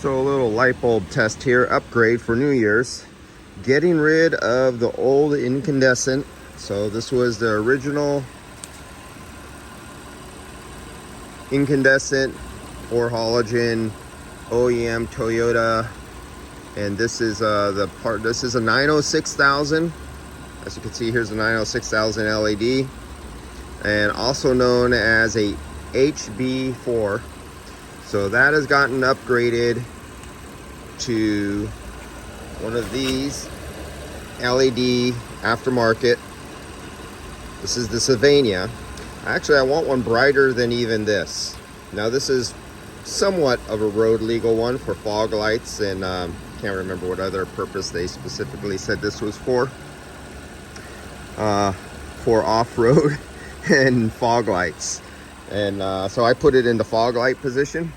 So a little light bulb test here, upgrade for New Year's. Getting rid of the old incandescent. So this was the original incandescent or halogen OEM Toyota, and this is this is a 906,000. As you can see, here's a 906,000 LED, and also known as a HB4. So that has gotten upgraded to one of these LED aftermarket. This is the SYLVANIA. Actually, I want one brighter than even this. Now this is somewhat of a road legal one for fog lights, and can't remember what other purpose they specifically said this was for off-road and fog lights. And so I put it in the fog light position.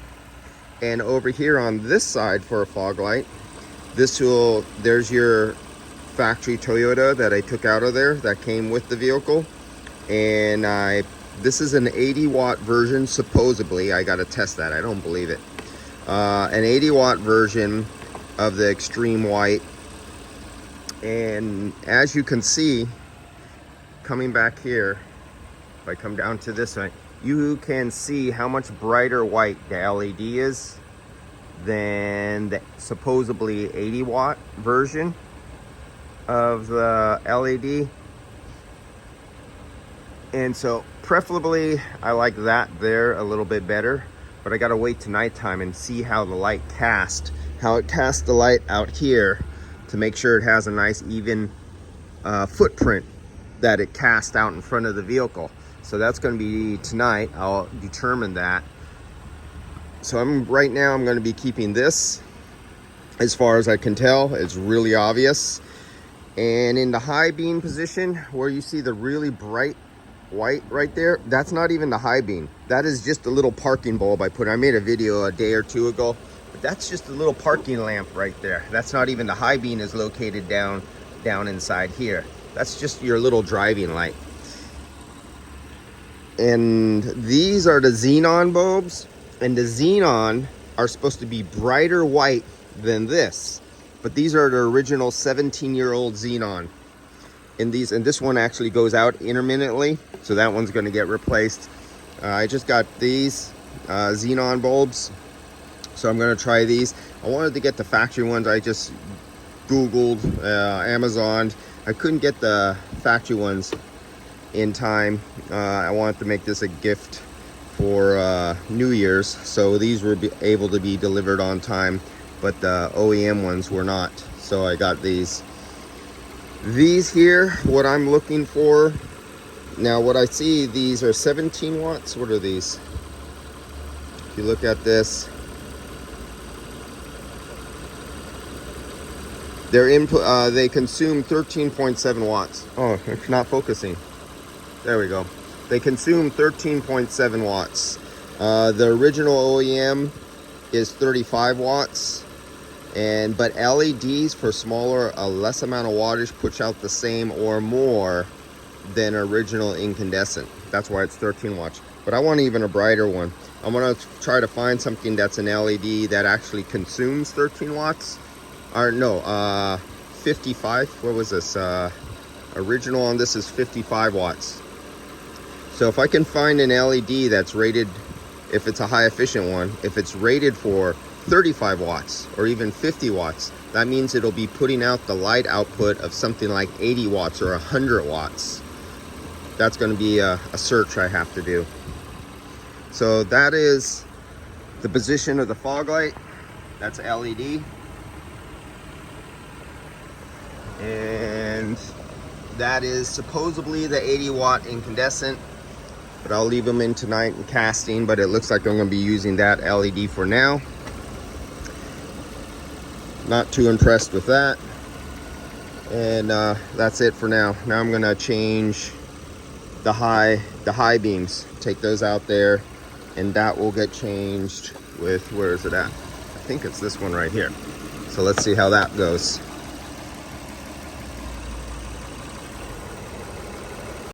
And over here on this side for a fog light, there's your factory Toyota that I took out of there that came with the vehicle. And this is an 80-watt version, supposedly. I gotta test that, I don't believe it. An 80-watt version of the extreme white. And as you can see, coming back here, if I come down to this one, you can see how much brighter white the LED is than the supposedly 80-watt version of the LED. And so preferably I like that there a little bit better, but I gotta wait to nighttime and see how the light casts, how it casts the light out here to make sure it has a nice even footprint that it casts out in front of the vehicle. So that's going to be tonight. I'll determine that. So right now I'm going to be keeping this. As far as I can tell, it's really obvious. And in the high beam position, where you see the really bright white right there, that's not even the high beam. That is just a little parking bulb I put. I made a video a day or two ago, but that's just a little parking lamp right there. That's not even the high beam is located down inside here. That's just your little driving light. And these are the xenon bulbs, and the xenon are supposed to be brighter white than this, but these are the original 17-year-old xenon. And this one actually goes out intermittently, so that one's going to get replaced. I just got these xenon bulbs, so I'm going to try these. I wanted to get the factory ones. I just Googled, Amazoned. I couldn't get the factory ones in time. I wanted to make this a gift for New Year's, so these were able to be delivered on time, but the OEM ones were not. So I got these here, what I'm looking for. Now what I see, these are 17 watts. What are these? If you look at this, their input, they consume 13.7 watts. Oh, it's not focusing. There we go. They consume 13.7 watts. The original OEM is 35 watts. But LEDs for smaller, less amount of wattage push out the same or more than original incandescent. That's why it's 13 watts. But I want even a brighter one. I'm gonna try to find something that's an LED that actually consumes 13 watts. Or no, 55. What was this? Original on this is 55 watts. So if I can find an LED that's rated, if it's a high efficient one, if it's rated for 35 watts or even 50 watts, that means it'll be putting out the light output of something like 80 watts or 100 watts. That's going to be a search I have to do. So that is the position of the fog light. That's LED. And that is supposedly the 80-watt incandescent, but I'll leave them in tonight and casting, but it looks like I'm going to be using that LED for now. Not too impressed with that. And that's it for now. Now I'm going to change the high beams, take those out there, and that will get changed with, where is it at? I think it's this one right here. So let's see how that goes.